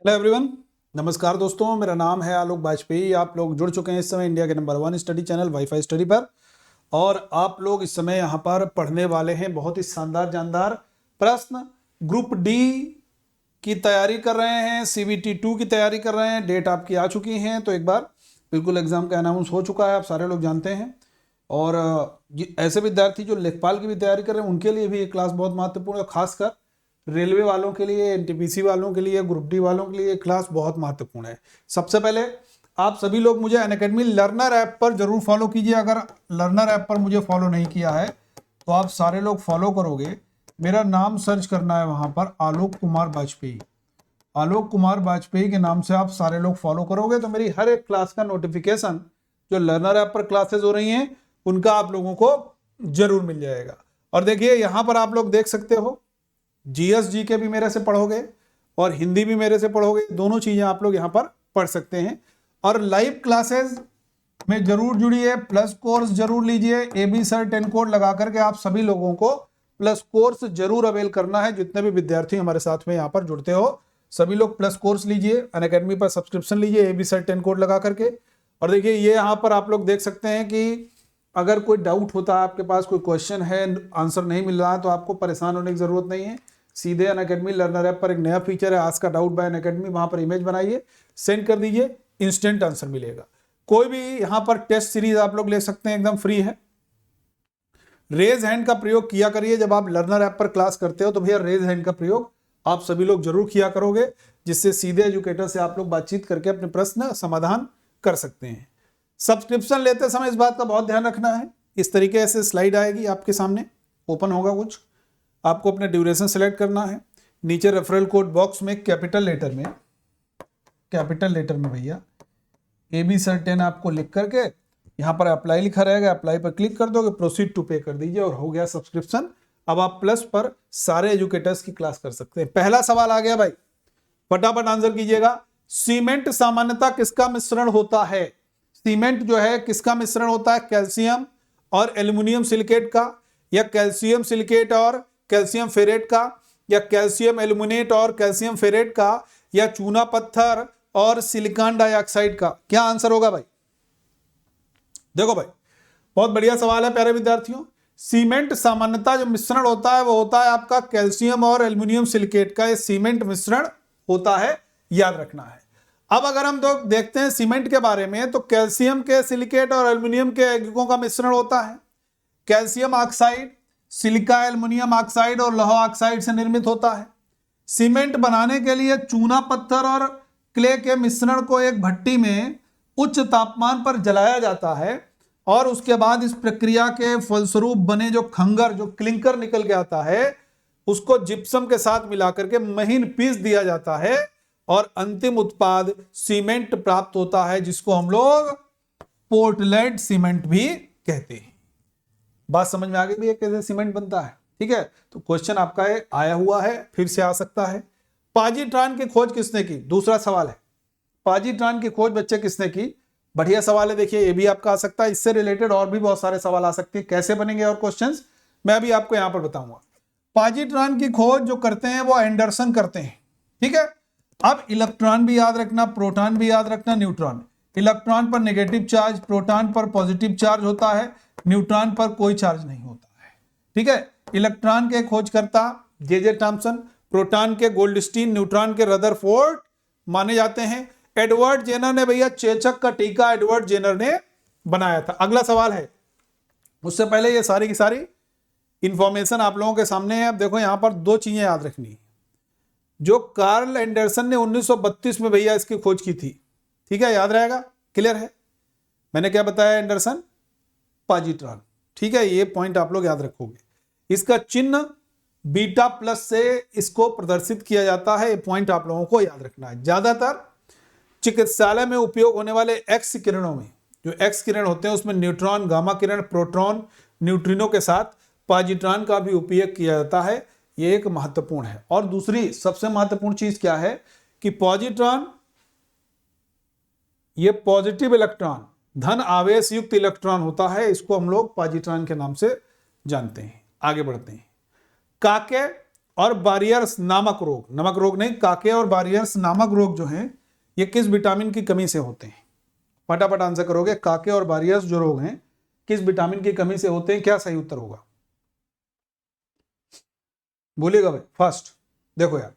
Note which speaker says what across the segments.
Speaker 1: Hello everyone, नमस्कार दोस्तों। मेरा नाम है आलोक वाजपेयी। आप लोग जुड़ चुके हैं इस समय इंडिया के number 1 study channel wifi study पर, और आप लोग इस समय यहाँ पर पढ़ने वाले हैं बहुत ही शानदार जानदार प्रश्न। ग्रुप डी की तैयारी कर रहे हैं, CBT 2 की तैयारी कर रहे हैं। डेट आपकी आ चुकी हैं, तो एक बार बिल्कुल एग्जाम का अनाउंस हो चुका है, आप सारे लोग जानते हैं। और ऐसे विद्यार्थी जो लेखपाल की भी तैयारी कर रहे हैं उनके लिए भी ये क्लास बहुत महत्वपूर्ण है। खासकर रेलवे वालों के लिए, एनटीपीसी वालों के लिए, ग्रुप डी वालों के लिए क्लास बहुत महत्वपूर्ण है। सबसे पहले आप सभी लोग मुझे अनअकैडमी लर्नर ऐप पर जरूर फॉलो कीजिए। अगर लर्नर ऐप पर मुझे फॉलो नहीं किया है तो आप सारे लोग फॉलो करोगे। मेरा नाम सर्च करना है वहां पर, आलोक कुमार वाजपेयी। आलोक कुमार वाजपेयी के नाम से आप सारे लोग फॉलो करोगे तो मेरी हर एक क्लास का नोटिफिकेशन, जो लर्नर ऐप पर क्लासेस हो रही हैं उनका आप लोगों को जरूर मिल जाएगा। और देखिए यहां पर आप लोग देख सकते हो, जीएस के भी मेरे से पढ़ोगे और हिंदी भी मेरे से पढ़ोगे, दोनों चीजें आप लोग यहाँ पर पढ़ सकते हैं। और लाइव क्लासेस में जरूर जुड़िए, प्लस कोर्स जरूर लीजिए। AB सर 10 कोड लगा करके आप सभी लोगों को प्लस कोर्स जरूर अवेल करना है। जितने भी विद्यार्थी हमारे साथ में यहाँ पर जुड़ते हो सभी लोग प्लस कोर्स लीजिए, अनअकैडमी पर सब्सक्रिप्शन लीजिए AB सर 10 कोड लगा करके। और देखिए ये यहाँ पर आप लोग देख सकते हैं कि अगर कोई डाउट होता है, आपके पास कोई क्वेश्चन है, आंसर नहीं मिल रहा है, तो आपको परेशान होने की जरूरत नहीं है। सीधे अनअकैडमी लर्नर ऐप पर एक नया फीचर है, आज का डाउट बाय अनअकैडमी, वहां पर इमेज बनाइए, सेंड कर दीजिए, इंस्टेंट आंसर मिलेगा। कोई भी यहां पर टेस्ट सीरीज आप लोग ले सकते हैं, एकदम फ्री है। रेज हैंड का प्रयोग किया करिए जब आप लर्नर ऐप पर क्लास करते हो, तो भैया रेज हैंड का प्रयोग आप सभी लोग जरूर किया करोगे, जिससे सीधे एजुकेटर से आप लोग बातचीत करके अपने प्रश्न समाधान कर सकते हैं। सब्सक्रिप्शन लेते समय इस बात का बहुत ध्यान रखना है। इस तरीके से स्लाइड आएगी आपके सामने, ओपन होगा कुछ, आपको अपने ड्यूरेशन सेलेक्ट करना है। नीचे रेफरल कोड बॉक्स में कैपिटल लेटर में भैया AB सर 10 आपको लिख करके यहाँ पर अप्लाई लिखा रहेगा, अप्लाई पर क्लिक कर दोगे, प्रोसीड टू पे कर दीजिए और हो गया सब्सक्रिप्शन। अब आप प्लस पर सारे एजुकेटर्स की क्लास कर सकते हैं। पहला सवाल आ गया भाई, फटाफट आंसर कीजिएगा। सीमेंट सामान्यतः किसका मिश्रण होता है? सीमेंट जो है किसका मिश्रण होता है? कैल्शियम और एल्यूमिनियम सिलिकेट का, या कैल्शियम सिलिकेट और कैल्शियम फेरेट का, या कैल्शियम एल्यूमिनेट और कैल्शियम फेरेट का, या चूना पत्थर और सिलिकॉन डाइऑक्साइड का? क्या आंसर होगा भाई? देखो भाई, बहुत बढ़िया सवाल है प्यारे विद्यार्थियों। सीमेंट सामान्यतः जो मिश्रण होता है वो होता है आपका कैल्शियम और एल्यूमिनियम सिलिकेट का, ये सीमेंट मिश्रण होता है, याद रखना है। अब अगर हम देखते हैं सीमेंट के बारे में, तो कैल्शियम के सिलिकेट और एल्यूमिनियम के यौगिकों का मिश्रण होता है। Calcium oxide silica aluminium oxide और लौह ऑक्साइड से निर्मित होता है। सीमेंट बनाने के लिए चूना पत्थर और क्ले के मिश्रण को एक भट्टी में उच्च तापमान पर जलाया जाता है, और उसके बाद इस प्रक्रिया के फलस्वरूप बने जो खंगर, जो क्लिंकर निकल के आता है, उसको जिप्सम के साथ मिलाकर के महीन पीस दिया जाता है, और अंतिम उत्पाद सीमेंट प्राप्त होता है, जिसको हम लोग पोर्टलैंड सीमेंट भी कहते हैं। बात समझ में आ गई भैया कैसे सीमेंट बनता है? ठीक है, तो क्वेश्चन आपका आया हुआ है, फिर से आ सकता है। पाजीट्रॉन की खोज किसने की? दूसरा सवाल है, पाजीट्रॉन की खोज बच्चे किसने की? बढ़िया सवाल है। देखिए ये भी आपका आ सकता है, इससे रिलेटेड और भी बहुत सारे सवाल आ सकते हैं। कैसे बनेंगे और क्वेश्चंस मैं अभी आपको यहां पर बताऊंगा। पाजीट्रॉन की खोज जो करते हैं वो एंडरसन करते हैं, ठीक है। अब इलेक्ट्रॉन भी याद रखना, प्रोटॉन भी याद रखना, न्यूट्रॉन। इलेक्ट्रॉन पर नेगेटिव चार्ज, प्रोटॉन पर पॉजिटिव चार्ज होता है, न्यूट्रॉन पर कोई चार्ज नहीं होता है, ठीक है। इलेक्ट्रॉन के खोजकर्ता जे थॉम्सन, प्रोटॉन के गोल्डस्टीन, न्यूट्रॉन के रदरफोर्ड माने जाते हैं। एडवर्ड जेनर ने भैया चेचक का टीका एडवर्ड जेनर ने बनाया था। अगला सवाल है, उससे पहले ये सारी की सारी इंफॉर्मेशन आप लोगों के सामने है। अब देखो यहां पर दो चीजें याद रखनी है। जो कार्ल एंडरसन ने 1932 में भैया इसकी खोज की थी, ठीक है, याद रहेगा, क्लियर है। मैंने क्या बताया? एंडरसन, पाजीट्रॉन, ठीक है, ये पॉइंट आप लोग याद रखोगे। इसका चिन्ह बीटा प्लस से इसको प्रदर्शित किया जाता है, ये पॉइंट आप लोगों को याद रखना है। ज्यादातर चिकित्सालय में उपयोग होने वाले एक्स किरणों में, जो एक्स किरण होते हैं उसमें न्यूट्रॉन, गामा किरण, प्रोटॉन, न्यूट्रिनो के साथ पाजीट्रॉन का भी उपयोग किया जाता है। ये एक महत्वपूर्ण है। और दूसरी सबसे महत्वपूर्ण चीज क्या है कि पॉजिट्रॉन, ये पॉजिटिव इलेक्ट्रॉन, धन आवेश युक्त इलेक्ट्रॉन होता है, इसको हम लोग पॉजिट्रॉन के नाम से जानते हैं। आगे बढ़ते हैं। काके और बारियर्स नामक रोग, नमक रोग नहीं, काके और बारियर्स नामक रोग जो हैं ये किस विटामिन की कमी से होते हैं? फटाफट आंसर करोगे। काके और बारियर्स जो रोग हैं किस विटामिन की कमी से होते हैं? क्या सही उत्तर होगा? बोलिएगा भाई फर्स्ट। देखो यार,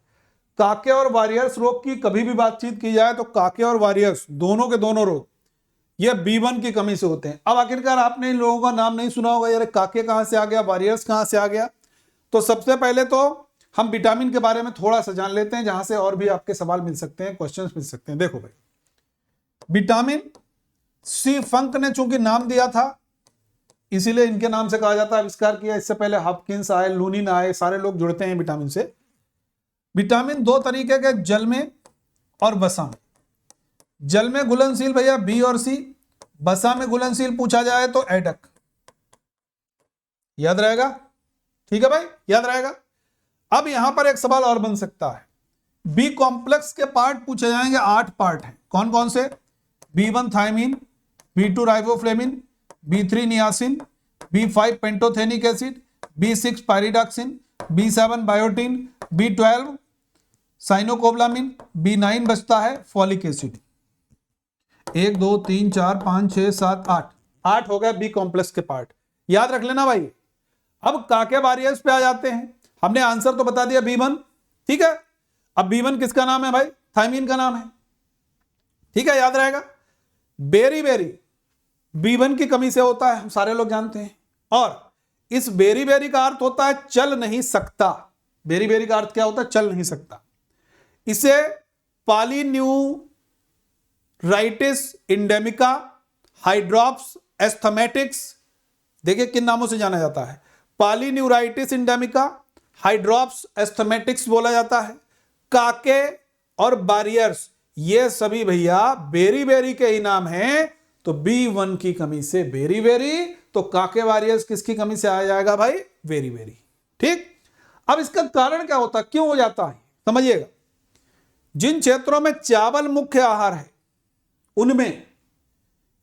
Speaker 1: काके और बारियर्स रोग की कभी भी बातचीत की जाए तो काके और बारियर्स दोनों के दोनों रोग ये B1 की कमी से होते हैं। अब आखिरकार आपने इन लोगों का नाम नहीं सुना होगा, यार काके कहां से आ गया, बारियर्स कहां से आ गया? तो सबसे पहले तो हम विटामिन के बारे में थोड़ा सा जान लेते हैं, जहां से और भी आपके सवाल मिल सकते हैं, क्वेश्चंस मिल सकते हैं। देखो भाई, विटामिन सी फंक ने चूंकि नाम दिया था इसीलिए इनके नाम से कहा जाता है, आविष्कार किया। इससे पहले हॉपकिंस आए, लूनिन आए, सारे लोग जुड़ते हैं विटामिन से। विटामिन दो तरीके के, जल में और वसा में। जल में घुलनशील भैया बी और सी, वसा में घुलनशील पूछा जाए तो एडक। याद रहेगा? ठीक है भाई, याद रहेगा। अब यहां पर एक सवाल और बन सकता है, बी कॉम्प्लेक्स के पार्ट पूछे जाएंगे। 8 पार्ट हैं, कौन कौन से? B1 thiamine, B2 riboflavin, B3 niacin, B5 pantothenic acid, B6 pyridoxine, B7 biotin, B12 cyanocobalamin, B9 बचता है फॉलिक एसिड। 1 2 3 4 5 6 7 8 हो गया बी कॉम्प्लेक्स के पार्ट, याद रख लेना भाई। अब काके बारियर्स पे आ जाते हैं। हमने आंसर तो बता दिया B1, ठीक है। अब B1 किसका नाम है भाई? थायमीन का नाम है, ठीक है, याद रहेगा। बेरी बेरी B1 की कमी से होता है, हम सारे लोग जानते हैं। और इस बेरी बेरी का अर्थ होता है चल नहीं सकता। बेरी बेरी का अर्थ क्या होता है? चल नहीं सकता। इसे पॉलीन्यूराइटिस इंडेमिका, हाइड्रॉप्स एस्थमेटिक्स, देखिए किन नामों से जाना जाता है? पॉलीन्यूराइटिस इंडेमिका, हाइड्रॉप्स एस्थमेटिक्स बोला जाता है। काके और बारियर्स ये सभी भैया बेरी बेरी के ही नाम हैं। तो B1 की कमी से बेरी बेरी, तो काके बारियर्स किसकी कमी से आ जाएगा भाई? बेरी बेरी, ठीक। अब इसका कारण क्या होता है, क्यों हो जाता है, समझिएगा। जिन क्षेत्रों में चावल मुख्य आहार है उनमें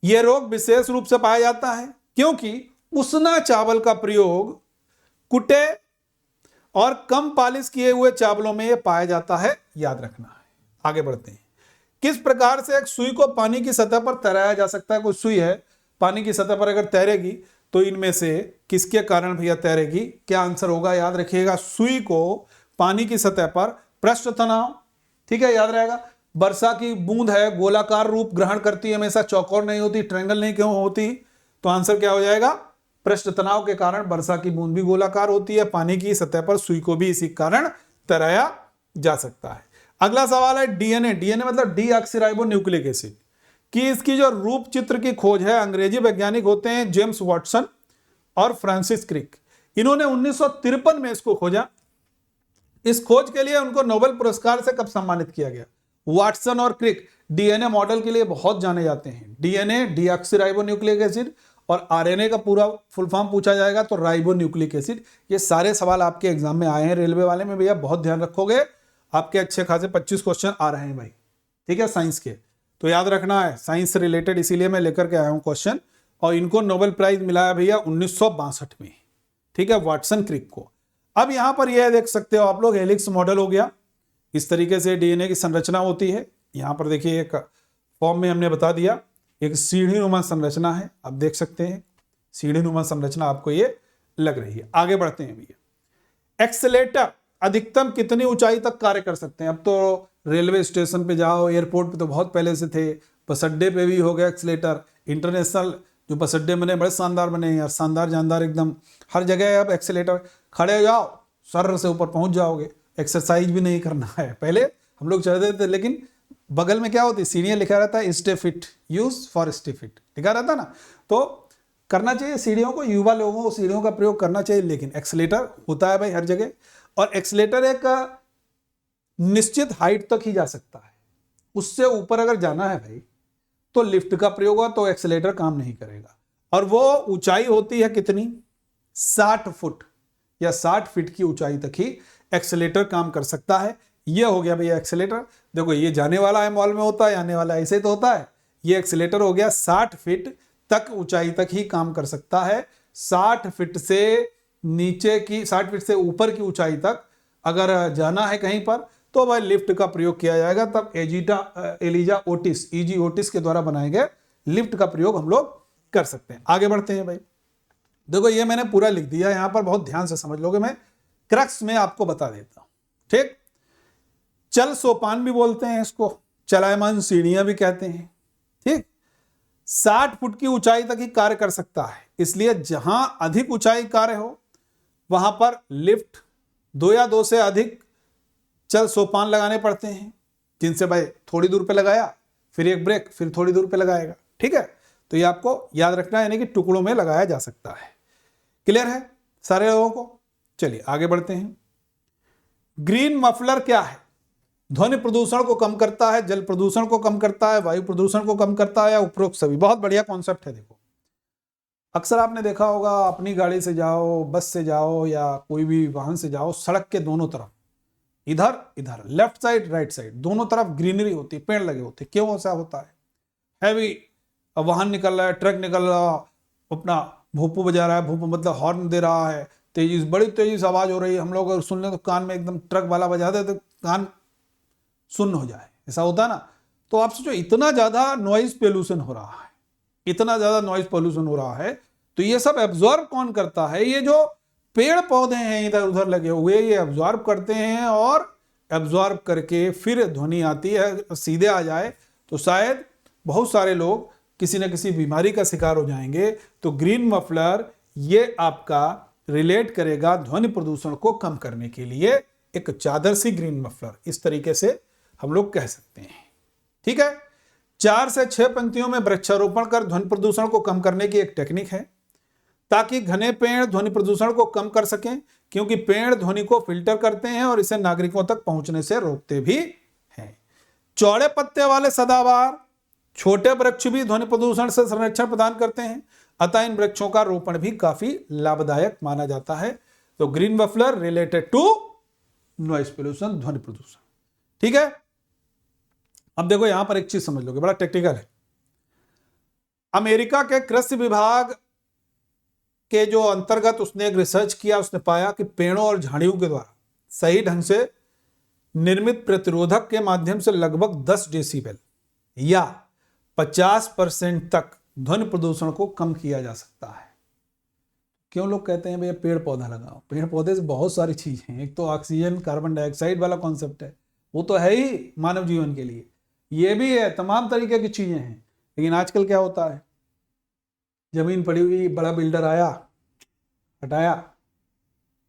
Speaker 1: यह रोग विशेष रूप से पाया जाता है, क्योंकि उसना चावल का प्रयोग कुटे और कम पालिश किए हुए चावलों में यह पाया जाता है, याद रखना है। आगे बढ़ते हैं। किस प्रकार से एक सुई को पानी की सतह पर तैराया जा सकता है? कोई सुई है, पानी की सतह पर अगर तैरेगी तो इनमें से किसके कारण भैया तैरेगी? क्या आंसर होगा? याद रखिएगा, सुई को पानी की सतह पर पृष्ठ तनाव, ठीक है, याद रहेगा। वर्षा की बूंद है, गोलाकार रूप ग्रहण करती है, हमेशा चौकोर नहीं होती, ट्रायंगल नहीं क्यों होती? तो आंसर क्या हो जाएगा? पृष्ठ तनाव के कारण वर्षा की बूंद भी गोलाकार होती है। पानी की सतह पर सुई को भी इसी कारण तैराया जा सकता है। अगला सवाल है डीएनए। डीएनए मतलब डीऑक्सीराइबो न्यूक्लिक एसिड की इसकी जो रूप चित्र की खोज है, अंग्रेजी वैज्ञानिक होते हैं जेम्स वाटसन और फ्रांसिस क्रिक। इन्होंने 1953 में इसको खोजा। इस खोज के लिए उनको नोबेल पुरस्कार से कब सम्मानित किया गया? वाटसन और क्रिक डीएनए मॉडल के लिए बहुत जाने जाते हैं। डीएनए डीऑक्सीराइबो न्यूक्लिक एसिड, और आरएनए का पूरा फुल फॉर्म पूछा जाएगा तो राइबो न्यूक्लिक एसिड। ये सारे सवाल आपके एग्जाम में आए हैं, रेलवे वाले में भैया बहुत ध्यान रखोगे, आपके अच्छे खासे 25 क्वेश्चन आ रहे हैं भाई, ठीक है, साइंस के। तो याद रखना है, साइंस से रिलेटेड इसीलिए मैं लेकर के आया हूं क्वेश्चन। और इनको नोबेल प्राइज मिला है भैया 1962 में, ठीक है, वाटसन क्रिक को। अब यहां पर यह देख सकते हो आप लोग, हेलिक्स मॉडल हो गया। इस तरीके से डीएनए की संरचना होती है। यहां पर देखिए एक फॉर्म में हमने बता दिया, एक सीढ़ी नुमा संरचना है, आप देख सकते हैं सीढ़ी नुमा संरचना आपको ये लग रही है। आगे बढ़ते हैं भैया। एक्सेलेटर अधिकतम कितनी ऊंचाई तक कार्य कर सकते हैं? अब तो रेलवे स्टेशन पे जाओ, एयरपोर्ट पे तो बहुत पहले से थे, बस अड्डे पे भी हो गया एक्सेलेटर। इंटरनेशनल जो बस अड्डे बने बड़े शानदार बने हैं यार, शानदार जानदार एकदम, हर जगह है अब एक्सेलेटर। खड़े हो जाओ, सर से ऊपर पहुंच जाओगे, एक्सरसाइज भी नहीं करना है। पहले हम लोग चढ़ते थे, लेकिन बगल में क्या होती है, सीढ़ियां लिखा रहता है stay fit, use for stay fit लिखा रहता ना, तो करना चाहिए सीढ़ियों को, युवा लोगों को सीढ़ियों का प्रयोग करना चाहिए। लेकिन एक्सेलेटर होता है भाई हर जगह, और एक्सेलेटर एक निश्चित हाइट तक ही जा सकता है। उससे ऊपर अगर जाना है भाई तो लिफ्ट का प्रयोग हो, तो एक्सेलेटर काम नहीं करेगा। और वो ऊंचाई होती है कितनी? 60 फुट या 60 फीट की ऊंचाई तक ही एक्सेलेटर काम कर सकता है। ये हो गया भैया एक्सेलेटर। देखो ये जाने वाला है, मॉल में होता है, आने वाला ऐसे तो होता है। ये एक्सेलेटर हो गया 60 फीट तक ऊंचाई तक ही काम कर सकता है। 60 फीट से नीचे की, 60 फीट से ऊपर की ऊंचाई तक अगर जाना है कहीं पर तो भाई लिफ्ट का प्रयोग किया जाएगा। तब एलिजा ओटिस, ईजी ओटिस के द्वारा बनाए गए लिफ्ट का प्रयोग हम लोग कर सकते हैं। आगे बढ़ते हैं भाई। देखो ये मैंने पूरा लिख दिया, यहां पर बहुत ध्यान से समझ लोगे, मैं क्रक्स में आपको बता देता हूं। ठीक, चल सोपान भी बोलते हैं इसको, चलायमान सीढ़ियां भी कहते हैं। ठीक, 60 फुट की ऊंचाई तक ही कार्य कर सकता है, इसलिए जहां अधिक ऊंचाई कार्य हो वहां पर लिफ्ट 2 या 2 से अधिक चल सोपान लगाने पड़ते हैं, जिनसे भाई थोड़ी दूर पे लगाया, फिर एक ब्रेक, फिर थोड़ी दूर पे लगाएगा। ठीक है, तो ये आपको याद रखना है, यानी कि टुकड़ों में लगाया जा सकता है। क्लियर है सारे लोगों को? चलिए आगे बढ़ते हैं। ग्रीन मफलर क्या है? ध्वनि प्रदूषण को कम करता है, जल प्रदूषण को कम करता है, वायु प्रदूषण को कम करता है, या उपरोक्त सभी। बहुत बढ़िया कॉन्सेप्ट है। देखो अक्सर आपने देखा होगा, अपनी गाड़ी से जाओ, बस से जाओ, या कोई भी वाहन से जाओ, सड़क के दोनों तरफ, इधर इधर, लेफ्ट साइड राइट साइड, दोनों तरफ ग्रीनरी होती है, पेड़ लगे होते हैं। क्यों ऐसा होता है? हैवी वाहन निकल रहा है, ट्रक निकल रहा, अपना भूपू बजा रहा है, भूपू मतलब हॉर्न दे रहा है, तेजी, बड़ी तेजी से आवाज हो रही है, हम लोग अगर सुन लें तो कान में एकदम, ट्रक वाला बजा दे तो कान सुन्न हो जाए, ऐसा होता है ना। तो आप सोचो इतना ज्यादा नॉइज पोल्यूशन हो रहा है, इतना ज्यादा नॉइज पोल्यूशन हो रहा है, तो ये सब एब्जॉर्ब कौन करता है? ये जो पेड़ पौधे हैं इधर उधर लगे हुए, ये एब्जॉर्ब करते हैं, और एब्जॉर्ब करके फिर ध्वनि आती है, सीधे आ जाए तो शायद बहुत सारे लोग किसी न किसी बीमारी का शिकार हो जाएंगे। तो ग्रीन मफलर ये आपका रिलेट करेगा ध्वनि प्रदूषण को कम करने के लिए, एक चादर सी ग्रीन मफलर, इस तरीके से हम लोग कह सकते हैं। ठीक है, 4 से 6 पंक्तियों में वृक्षारोपण कर ध्वनि प्रदूषण को कम करने की एक टेक्निक है, ताकि घने पेड़ ध्वनि प्रदूषण को कम कर सकें, क्योंकि पेड़ ध्वनि को फिल्टर करते हैं और इसे नागरिकों तक पहुंचने से रोकते भी हैं। चौड़े पत्ते वाले सदाबहार छोटे वृक्ष भी ध्वनि प्रदूषण से संरक्षण प्रदान करते हैं, अतः इन वृक्षों का रोपण भी काफी लाभदायक माना जाता है। तो green muffler related to noise pollution, ध्वनि प्रदूषण। ठीक है, अब देखो यहां पर एक चीज समझ लोगे, बड़ा टेक्निकल है। अमेरिका के कृषि विभाग के जो अंतर्गत उसने एक रिसर्च किया, उसने पाया कि पेड़ों और झाड़ियों के द्वारा सही ढंग से निर्मित प्रतिरोधक के माध्यम से लगभग 10 डेसिबल या 50% तक ध्वनि प्रदूषण को कम किया जा सकता है। क्यों लोग कहते हैं भैया पेड़ पौधा लगाओ? पेड़ पौधे से बहुत सारी चीजें हैं, एक तो ऑक्सीजन, कार्बन डाइऑक्साइड वाला कॉन्सेप्ट है, वो तो है ही मानव जीवन के लिए, ये भी है, तमाम तरीके की चीजें हैं। लेकिन आजकल क्या होता है, जमीन पड़ी हुई, बड़ा बिल्डर आया, हटाया,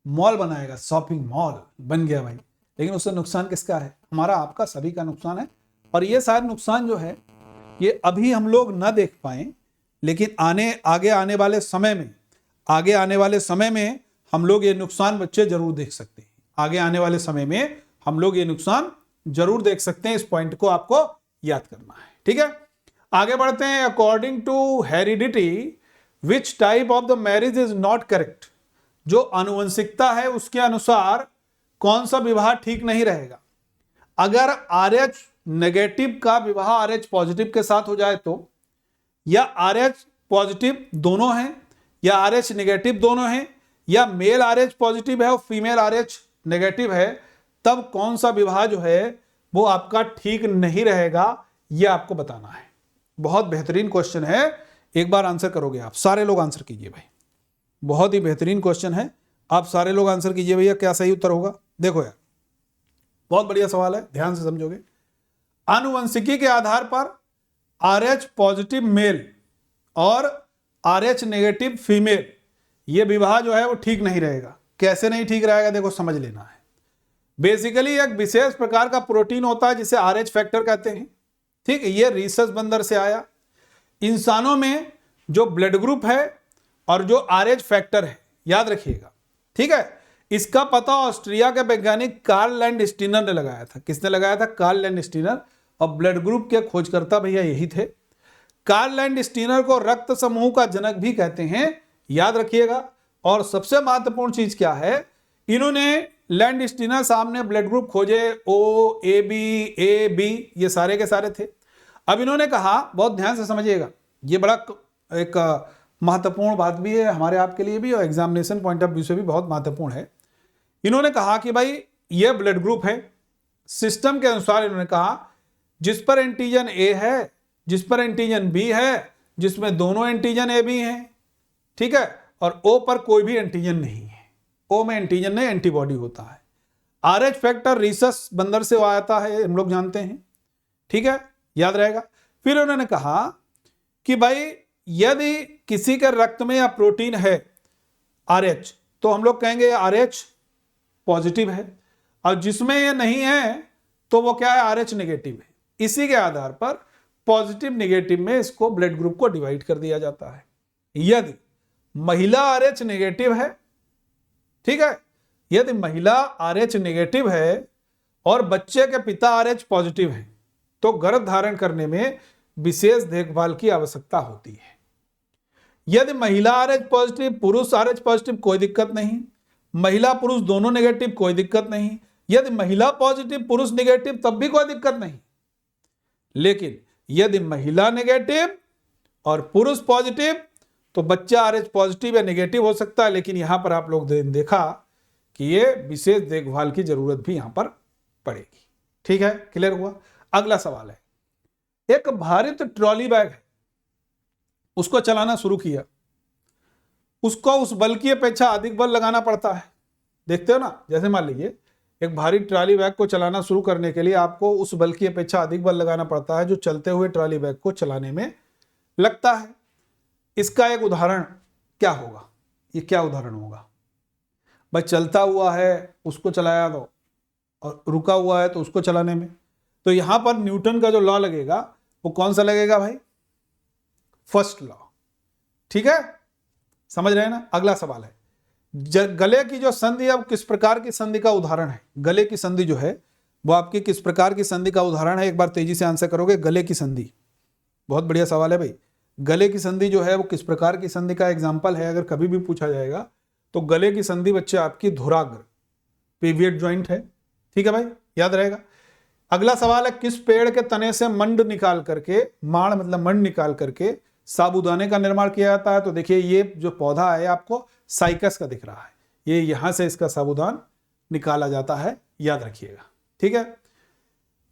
Speaker 1: मॉल बनाएगा, शॉपिंग मॉल बन गया भाई, लेकिन उससे नुकसान किसका है? हमारा, आपका, सभी का नुकसान है। और ये सारे नुकसान जो है ये अभी हम लोग ना देख पाए, लेकिन आगे आने वाले समय में हम लोग ये नुकसान बच्चे जरूर देख सकते हैं। आगे आने वाले समय में हम लोग ये नुकसान जरूर देख सकते हैं, इस पॉइंट को आपको याद करना है। ठीक है, आगे बढ़ते हैं। According to heredity which type of the marriage is not correct? जो आनुवंशिकता है उसके अनुसार कौन सा विवाह ठीक नहीं रहेगा? अगर RH नेगेटिव का विवाह RH पॉजिटिव के साथ हो जाए तो, या RH पॉजिटिव दोनों हैं, या RH नेगेटिव दोनों हैं, या मेल RH पॉजिटिव है और फीमेल RH नेगेटिव है, तब कौन सा विवाह जो है वो आपका ठीक नहीं रहेगा, ये आपको बताना है। बहुत बेहतरीन क्वेश्चन है, एक बार आंसर करोगे आप, सारे लोग आंसर कीजिए भाई, बहुत ही बेहतरीन क्वेश्चन है, आप सारे लोग आंसर कीजिए भैया, क्या सही उत्तर होगा? देखो यार, बहुत बढ़िया सवाल है, ध्यान से समझोगे। आनुवंशिकी के आधार पर RH पॉजिटिव मेल और RH नेगेटिव फीमेल, ये विवाह जो है वो ठीक नहीं रहेगा। कैसे नहीं ठीक रहेगा? देखो समझ लेना है। बेसिकली एक विशेष प्रकार का प्रोटीन होता है जिसे RH फैक्टर कहते हैं। ठीक है, ये रीसस बंदर से आया। इंसानों में जो ब्लड ग्रुप है और जो RH फैक्टर है, याद रखिएगा। ठीक है, इसका पता ऑस्ट्रिया के वैज्ञानिक कार्ल लैंडस्टीनर ने लगाया था। किसने लगाया था? Karl Landsteiner. और ब्लड ग्रुप के खोजकर्ता भैया यही थे। कार्ल लैंडस्टीनर को रक्त समूह का जनक भी कहते हैं, याद रखिएगा। और सबसे महत्वपूर्ण चीज क्या है, इन्होंने लैंडस्टीनर सामने ब्लड ग्रुप खोजे, O, AB, AB, ये सारे के सारे थे। अब इन्होंने कहा, बहुत ध्यान से समझिएगा, ये बड़ा एक महत्वपूर्ण बात भी है हमारे आपके लिए भी, और एग्जामिनेशन पॉइंट ऑफ व्यू से भी बहुत महत्वपूर्ण है। इन्होंने कहा कि भाई यह ब्लड ग्रुप है। सिस्टम के अनुसार इन्होंने कहा जिस पर एंटीजन ए है, जिस पर एंटीजन बी है, जिसमें दोनों एंटीजन ए बी हैं, ठीक है, और ओ पर कोई भी एंटीजन नहीं है, ओ में एंटीजन नहीं एंटीबॉडी होता है। RH फैक्टर रीसस बंदर से आता है, हम लोग जानते हैं, ठीक है, याद रहेगा। फिर उन्होंने कहा कि भाई यदि किसी के रक्त में या प्रोटीन है RH, तो हम लोग कहेंगे RH पॉजिटिव है, और जिसमें ये नहीं है तो वो क्या है, RH नेगेटिव है। इसी के आधार पर पॉजिटिव नेगेटिव में इसको ब्लड ग्रुप को डिवाइड कर दिया जाता है। यदि महिला RH नेगेटिव है, ठीक है, यदि महिला RH नेगेटिव है और बच्चे के पिता RH पॉजिटिव है, तो गर्भ धारण करने में विशेष देखभाल की आवश्यकता होती है। यदि महिला RH पॉजिटिव, पुरुष RH पॉजिटिव, कोई दिक्कत नहीं। महिला पुरुष दोनों नेगेटिव, कोई दिक्कत नहीं। यदि महिला पॉजिटिव पुरुष नेगेटिव, तब भी कोई दिक्कत नहीं। लेकिन यदि महिला नेगेटिव और पुरुष पॉजिटिव, तो बच्चा RH पॉजिटिव या नेगेटिव हो सकता है। लेकिन यहां पर आप लोग देखा कि ये विशेष देखभाल की जरूरत भी यहां पर पड़ेगी। ठीक है, क्लियर हुआ। अगला सवाल है, एक भारित ट्रॉली बैग है, उसको चलाना शुरू किया, उसको उस बल की अपेक्षा अधिक बल लगाना पड़ता है। देखते हो ना, जैसे मान लीजिए एक भारी ट्रॉली बैग को चलाना शुरू करने के लिए आपको उस बल की अपेक्षा अधिक बल लगाना पड़ता है जो चलते हुए ट्रॉली बैग को चलाने में लगता है। इसका एक उदाहरण क्या होगा? ये क्या उदाहरण होगा भाई? चलता हुआ है उसको चलाया दो, और रुका हुआ है तो उसको चलाने में, तो यहां पर न्यूटन का जो लॉ लगेगा वो कौन सा लगेगा भाई? First law. ठीक है, समझ रहे हैं ना। अगला सवाल है, गले की जो संधि है, अब किस प्रकार की संधि का उदाहरण है? गले की संधि जो है वो आपकी किस प्रकार की संधि का उदाहरण है? एक बार तेजी से आंसर करोगे। गले की संधि, बहुत बढ़िया सवाल है भाई। गले की संधि जो है वो किस प्रकार की संधि का एग्जाम्पल है? अगर कभी भी पूछा जाएगा तो गले की संधि बच्चे आपकी धुराग्र पिवियट ज्वाइंट है। ठीक है भाई, याद रहेगा। अगला सवाल है, किस पेड़ के तने से मंड निकाल करके, माड़ मतलब मंड निकाल करके साबूदाने का निर्माण किया जाता है? तो देखिए ये जो पौधा है आपको साइकस का दिख रहा है, ये यहां से इसका साबूदान निकाला जाता है, याद रखिएगा। ठीक है।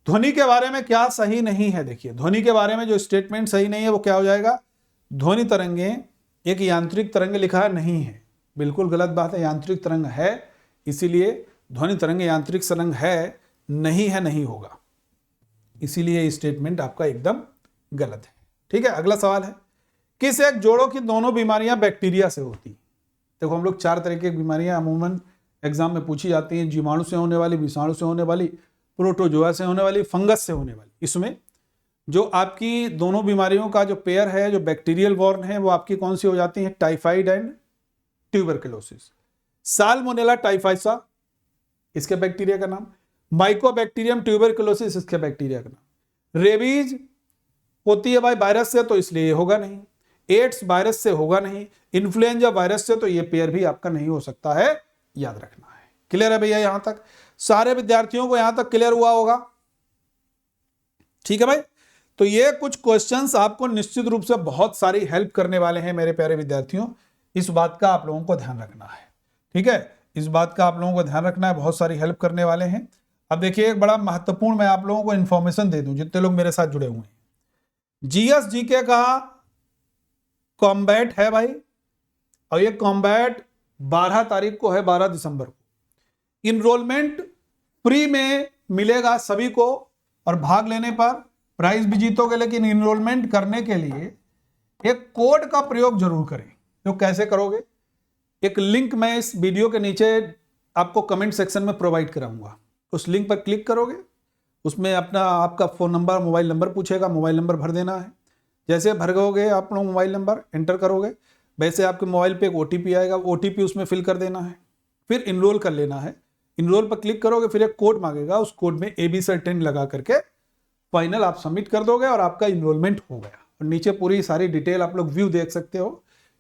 Speaker 1: ध्वनि के बारे में क्या सही नहीं है? देखिए ध्वनि के बारे में जो स्टेटमेंट सही नहीं है वो क्या हो जाएगा? ध्वनि तरंगे एक यांत्रिक तरंग लिखा है, नहीं है, बिल्कुल गलत बात है। यांत्रिक तरंग है, इसीलिए ध्वनि तरंग यांत्रिक तरंग है, नहीं है, नहीं होगा, इसीलिए स्टेटमेंट आपका एकदम गलत है। ठीक है। अगला सवाल है, किस एक जोड़ों की दोनों बीमारियां बैक्टीरिया से होती? देखो हम लोग 4 तरह की बीमारियां अमूमन एग्जाम में पूछी जाती हैं, जीवाणु से होने वाली, विषाणु से होने वाली, प्रोटोजोआ से होने वाली, फंगस से होने वाली। इसमें जो आपकी दोनों बीमारियों का जो पेयर है, जो बैक्टीरियल बॉर्न है, वो आपकी कौन सी हो जाती है? Typhoid and tuberculosis. साल्मोनेला टाइफाइसा इसके बैक्टीरिया का नाम, माइकोबैक्टीरियम ट्यूबरकुलोसिस इसके बैक्टीरिया का नाम। रेबीज होती है भाई वायरस से, तो इसलिए होगा नहीं। एड्स वायरस से होगा नहीं। इन्फ्लुएंजा वायरस से, तो ये पेयर भी आपका नहीं हो सकता है, याद रखना है। क्लियर है भैया? यहां तक सारे विद्यार्थियों को यहां तक क्लियर हुआ होगा? ठीक है भाई। तो ये कुछ क्वेश्चंस आपको निश्चित रूप से बहुत सारी हेल्प करने वाले हैं मेरे प्यारे विद्यार्थियों, इस बात का आप लोगों को ध्यान रखना है। ठीक है, इस बात का आप लोगों को ध्यान रखना है, बहुत सारी हेल्प करने वाले हैं। अब देखिए एक बड़ा महत्वपूर्ण मैं आप लोगों को इंफॉर्मेशन दे दूं, जितने लोग मेरे साथ जुड़े हुए हैं। जीएस जीके का कॉम्बैट है भाई, और ये कॉम्बैट 12 तारीख को है, 12 दिसंबर को। इनरोलमेंट फ्री में मिलेगा सभी को, और भाग लेने पर प्राइज भी जीतोगे। लेकिन इनरोलमेंट करने के लिए एक कोड का प्रयोग जरूर करें। तो कैसे करोगे? एक लिंक मैं इस वीडियो के नीचे आपको कमेंट सेक्शन में प्रोवाइड कराऊंगा, उस लिंक पर क्लिक करोगे, उसमें आपका फ़ोन नंबर, मोबाइल नंबर पूछेगा, मोबाइल नंबर भर देना है। जैसे भरोगे आप लोग मोबाइल नंबर एंटर करोगे, वैसे आपके मोबाइल पे एक OTP आएगा, OTP उसमें फिल कर देना है, फिर इनरोल कर लेना है। इनरोल पर क्लिक करोगे, फिर एक कोड मांगेगा, उस कोड में ABSir10 लगा करके फाइनल आप सबमिट कर दोगे और आपका इनरोलमेंट हो गया। और नीचे पूरी सारी डिटेल आप लोग व्यू देख सकते हो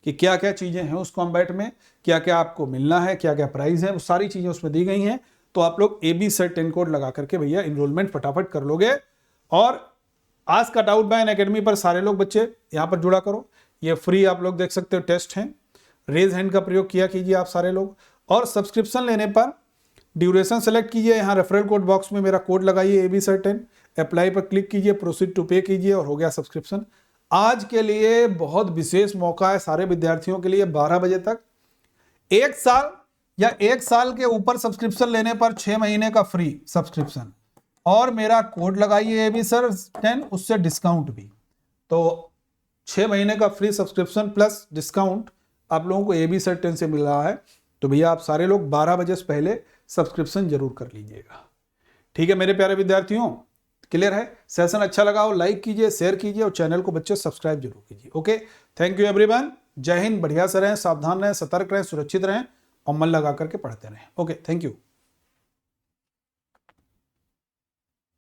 Speaker 1: कि क्या क्या चीज़ें हैं उस कॉम्बैट में, क्या क्या आपको मिलना है, क्या क्या प्राइस है, वो सारी चीज़ें उसमें दी गई हैं। तो आप लोग ABSir10 कोड लगा करके भैया इनरोलमेंट फटाफट कर लोगे। और आज का डाउट बाय अकेडमी पर सारे लोग बच्चे यहाँ पर जुड़ा करो, ये फ्री आप लोग देख सकते हो टेस्ट हैं। रेज हैंड का प्रयोग किया कीजिए आप सारे लोग, और सब्सक्रिप्शन लेने पर ड्यूरेशन सेलेक्ट कीजिए, यहाँ रेफरल कोड बॉक्स में मेरा कोड लगाइए ABSIR10, अप्लाई पर क्लिक कीजिए, प्रोसीड टू पे कीजिए और हो गया सब्सक्रिप्शन। आज के लिए बहुत विशेष मौका है सारे विद्यार्थियों के लिए, 12 बजे तक। 1 साल या 1 साल के ऊपर सब्सक्रिप्शन लेने पर 6 महीने का फ्री सब्सक्रिप्शन, और मेरा कोड लगाइए ABSIR10, उससे डिस्काउंट भी। तो 6 महीने का फ्री सब्सक्रिप्शन प्लस डिस्काउंट आप लोगों को ABSIR10 से मिल रहा है। तो भैया आप सारे लोग 12 बजे से पहले सब्सक्रिप्शन जरूर कर लीजिएगा। ठीक है मेरे प्यारे विद्यार्थियों, क्लियर है? सेशन अच्छा लगा हो लाइक कीजिए, शेयर कीजिए और चैनल को बच्चे सब्सक्राइब जरूर कीजिए। Okay, thank you everyone. जय हिंद, बढ़िया से रहें, सावधान रहें, सतर्क रहें, सुरक्षित रहें और मन लगा करके पढ़ते रहें। Okay, thank you.